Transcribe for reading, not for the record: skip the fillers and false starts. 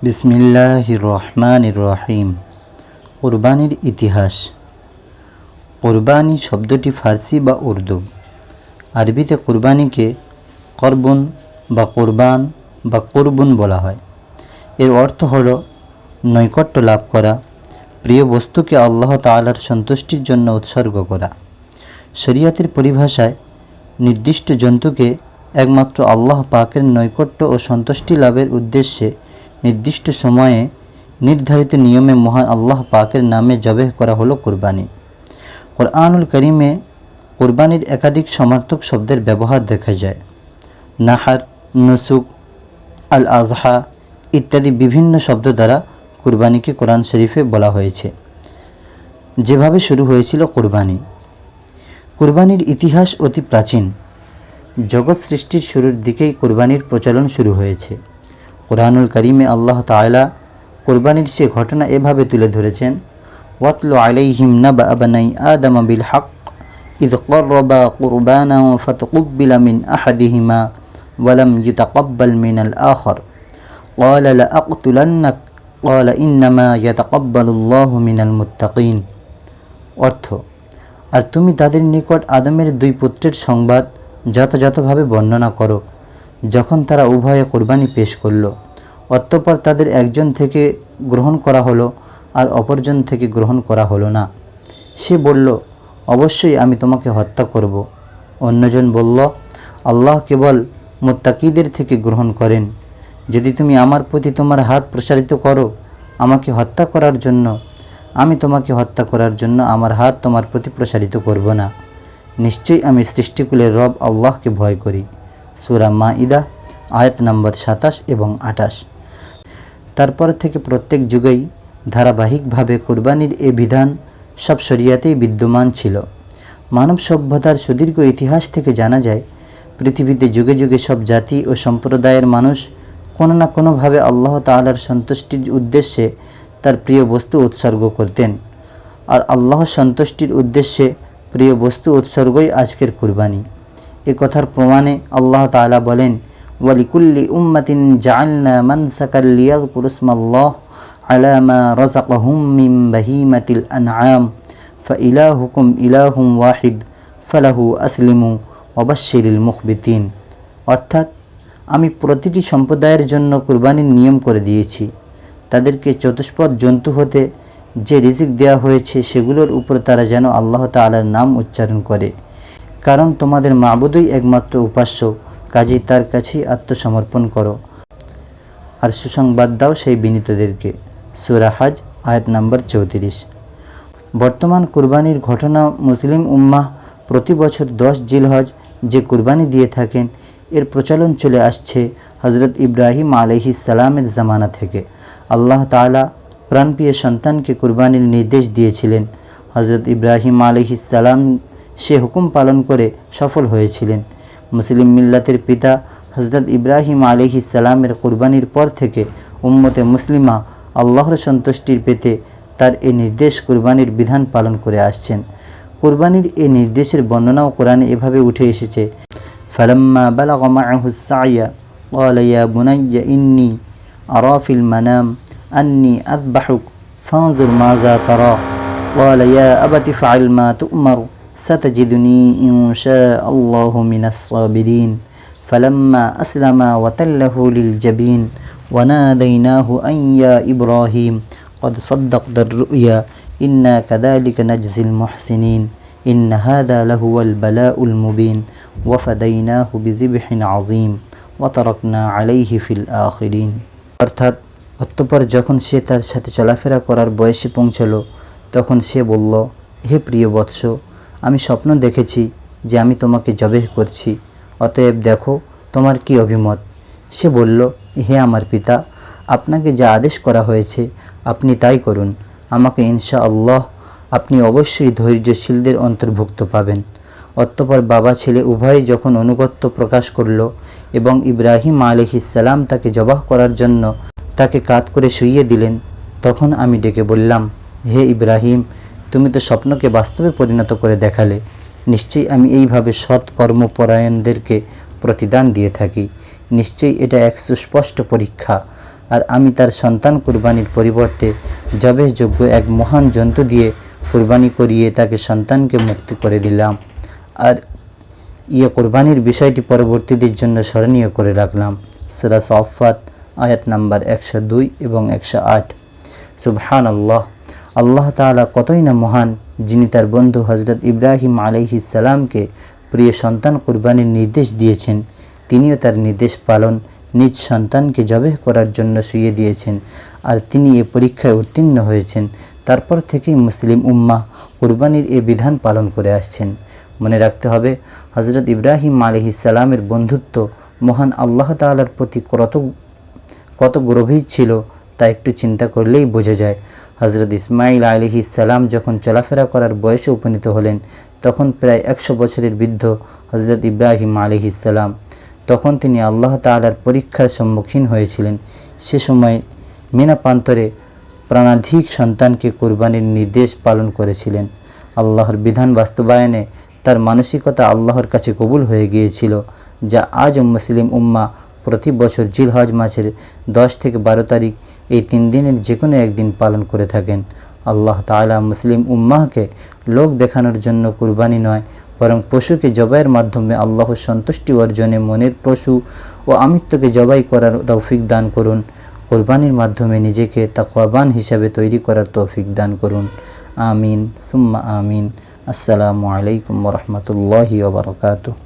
বিসমিল্লাহির রহমানির রহিম। কুরবানির ইতিহাস। কুরবানি শব্দটি ফার্সি বা উর্দু। আরবিতে কুরবানিকে কর্বুন বা কুরবান বা কুরবুন বলা হয়। এর অর্থ হল নৈকট্য লাভ করা, প্রিয় বস্তুকে আল্লাহ তাআলার সন্তুষ্টির জন্য উৎসর্গ করা। শরিয়তের পরিভাষায় নির্দিষ্ট জন্তুকে একমাত্র আল্লাহ পাকের নৈকট্য ও সন্তুষ্টি লাভের উদ্দেশ্যে নির্দিষ্ট সময়ে নির্ধারিত নিয়মে মহান আল্লাহ পাকের নামে জবেহ করা হলো কুরবানি। কোরআনুল কারীমে কুরবানির একাধিক সমার্থক শব্দের ব্যবহার দেখা যায়। নাহার, নুসুক, আল আজহা ইত্যাদি বিভিন্ন শব্দ দ্বারা কুরবানিকে কোরআন শরীফে বলা হয়েছে। যেভাবে শুরু হয়েছিল কুরবানি। কুরবানির ইতিহাস অতি প্রাচীন। জগৎ সৃষ্টির শুরুর দিকেই কুরবানির প্রচলন শুরু হয়েছে। কুরআনুল কারীমে আল্লাহ তাআলা কুরবানির সে ঘটনা এভাবে তুলে ধরেছেন, ওয়াতলু আলাইহিম নাবা বানাই আদম বিল হক ইয ক্বাররাবা কুরবানান ফাতাকুব্বিলা মিন আহাদিহিমা ওয়া লাম ইউতাকাব্বাল মিনাল আখার ক্বালা লাআকতুলান্নাক ক্বালা ইন্নামা ইয়াতাকাব্বালুল্লাহু মিনাল মুত্তাকিন। অর্থ, আর তুমি তাদের নিকট আদমের দুই পুত্রের সংবাদ যথাযথভাবে বর্ণনা করো, যখন তারা উভয়ে কুরবানি পেশ করল, অতঃপর তাদের একজন থেকে গ্রহণ করা হলো আর অপরজন থেকে গ্রহণ করা হলো না। সে বলল, অবশ্যই আমি তোমাকে হত্যা করব। অন্যজন বলল, আল্লাহ কেবল মুত্তাকিদের থেকে গ্রহণ করেন। যদি তুমি আমার প্রতি তোমার হাত প্রসারিত করো আমাকে হত্যা করার জন্য, আমি তোমাকে হত্যা করার জন্য আমার হাত তোমার প্রতি প্রসারিত করব না। নিশ্চয়ই আমি সৃষ্টিকুলের রব আল্লাহকে ভয় করি। সূরা মাঈদা আয়াত নম্বর 27 এবং 28। তারপর থেকে প্রত্যেক যুগেই ধারাবাহিকভাবে কুরবানির এ বিধান সব শরিয়াতেই বিদ্যমান ছিল। মানব সভ্যতার সুদীর্ঘ ইতিহাস থেকে জানা যায়, পৃথিবীতে যুগে যুগে সব জাতি ও সম্প্রদায়ের মানুষ কোনো না কোনোভাবে আল্লাহ তাআলার সন্তুষ্টির উদ্দেশ্যে তার প্রিয় বস্তু উৎসর্গ করতেন। আর আল্লাহর সন্তুষ্টির উদ্দেশ্যে প্রিয় বস্তু উৎসর্গই আজকের কুরবানি। এ কথার প্রমাণে আল্লাহ তাআলা বলেন, ওয়ালিকুল্লি উম্মাতিন জাআলনা মানসাকাল লিয়াযকুরু ইসমাল্লাহ আলা মা রাযাকাহুম মিন বাহিমাতিল আনআম ফাইলাহুকুম ইলাহুম ওয়াহিদ ফালাহু আসলিমু ওয়াবাশশিরিল মুখবিতিন। অর্থাৎ, আমি প্রতিটি সম্প্রদায়ের জন্য কুরবানির নিয়ম করে দিয়েছি। তাদেরকে চতুষ্পদ জন্তু হতে যে রিজিক দেওয়া হয়েছে সেগুলোর উপর তারা যেন আল্লাহ তাআলার নাম উচ্চারণ করে, কারণ তোমাদের মাবুদই একমাত্র উপাস্য, কাজেই তার কাছেই আত্মসমর্পণ করো আর সুসংবাদ দাও সেই বিনীতদেরকে। সূরা হজ আয়াত নম্বর 34। বর্তমান কুরবানির ঘটনা মুসলিম উম্মাহ প্রতি বছর 10 জিলহজ যে কুরবানি দিয়ে থাকেন, এর প্রচলন চলে আসছে হযরত ইব্রাহিম আলাইহিস সালামের জামানা থেকে। আল্লাহ তাআলা প্রাণপ্রিয় সন্তানকে কুরবানির নির্দেশ দিয়েছিলেন। হযরত ইব্রাহিম আলাইহিস সালাম সে হুকুম পালন করে সফল হয়েছিলেন। মুসলিম মিল্লাতের পিতা হযরত ইব্রাহিম আলাইহিস সালামের কুরবানির পর থেকে উম্মতে মুসলিমা আল্লাহর সন্তুষ্টির পেতে তার এই নির্দেশ কুরবানির বিধান পালন করে আসছেন। কুরবানির এই নির্দেশের বর্ণনাও কোরআনে এভাবে উঠে এসেছে, ফালাম্মা বালাগা মাআহুস সা'য়া ক্বালা ইয়া বুনাইয়া ইন্নী আরা ফিল মানাম আন্নী আযবাহুক ফানজুর মাযা তারা ক্বালা ইয়া আবাতি ফাআল মা তু'মার ستجدني إن شاء الله من الصابرين فلما أسلما وتله للجبين وناديناه أن يا إبراهيم قد صدقت الرؤيا إنا كذلك نجزي المحسنين إن هذا لهو البلاء المبين وفديناه بذبح عظيم وتركنا عليه في الآخرين। অর্থাৎ, অতঃপর যখন সে তার সাথে চলাফেরা করার বয়সে পৌঁছল, তখন সে বলল, হে প্রিয় বৎস, আমি স্বপ্ন দেখেছি যে আমি তোমাকে জবেহ করছি, অতএব দেখো তোমার কি অভিমত। সে বলল, হে আমার পিতা, আপনাকে যা আদেশ করা হয়েছে আপনি তাই করুন। আমাকে ইনশাআল্লাহ আপনি অবশ্যই ধৈর্যশীলদের অন্তর্ভুক্ত পাবেন। অতঃপর বাবা ছেলে উভয়ই যখন আনুগত্য প্রকাশ করল এবং ইব্রাহিম আলাইহিস সালাম তাকে জবাহ করার জন্য তাকে কাত করে শুইয়ে দিলেন, তখন আমি ডেকে বললাম, হে ইব্রাহিম, তুমি তো স্বপ্নকে বাস্তবে পরিণত করে দেখালে। নিশ্চয়ই আমি এইভাবে সৎ কর্মপরায়ণদেরকে প্রতিদান দিয়ে থাকি। নিশ্চয়ই এটা এক সুস্পষ্ট পরীক্ষা। আর আমি তার সন্তান কুরবানির পরিবর্তে জবেহযোগ্য এক মহান জন্তু দিয়ে কুরবানি করিয়ে তাকে সন্তানকে মুক্তি করে দিলাম। আর কুরবানির বিষয়টি পরবর্তীদের জন্য স্মরণীয় করে রাখলাম। সূরা সাফফাত আয়াত নাম্বার 102 এবং 108। সুবহানাল্লাহ, আল্লাহ তাআলা কতই না মহান, যিনি তার বন্ধু হযরত ইব্রাহিম আলাইহিস সালামকে প্রিয় সন্তান কুরবানির নির্দেশ দিয়েছেন। তিনিও তার নির্দেশ পালন নিজ সন্তানকে জবেহ করার জন্য শুইয়ে দিয়েছেন, আর তিনি এ পরীক্ষায় উত্তীর্ণ হয়েছেন। তারপর থেকেই মুসলিম উম্মাহ কুরবানির এ বিধান পালন করে আসছেন। মনে রাখতে হবে, হযরত ইব্রাহিম আলাইহিস সালামের বন্ধুত্ব মহান আল্লাহ তাআলার প্রতি কত গভীর ছিল তা একটু চিন্তা করলেই বোঝা যায়। হযরত ইসমাঈল আলাইহিস সালাম যখন চলাফেরা করার বয়সে উপনীত হলেন, তখন প্রায় 100 বছরের বৃদ্ধ হযরত ইব্রাহিম আলাইহিস সালাম। তখন তিনি আল্লাহ তাআলার পরীক্ষার সম্মুখীন হয়েছিলেন। সে সময় মিনা প্রান্তরে প্রাণাধিক সন্তানকে কুরবানির নির্দেশ পালন করেছিলেন। আল্লাহর বিধান বাস্তবায়নে তার মানসিকতা আল্লাহর কাছে কবুল হয়ে গিয়েছিল, যা আজও মুসলিম উম্মাহ প্রতি বছর জিলহজ মাসের 10 থেকে 12 তারিখ এই 3 দিনের যে কোনো একদিন পালন করে থাকেন। আল্লাহ তাআলা মুসলিম উম্মাহকে লোক দেখানোর জন্য কুরবানি নয়, বরং পশুকে জবাইয়ের মাধ্যমে আল্লাহর সন্তুষ্টি অর্জনে মনের পশু ও আমিত্বকে জবাই করার তৌফিক দান করুন। কুরবানির মাধ্যমে নিজেকে তাকওয়াবান হিসাবে তৈরি করার তৌফিক দান করুন। আমিন সুম্মা আমিন। আসসালামু আলাইকুম ওয়া রাহমাতুল্লাহি ওয়া বারাকাতুহু।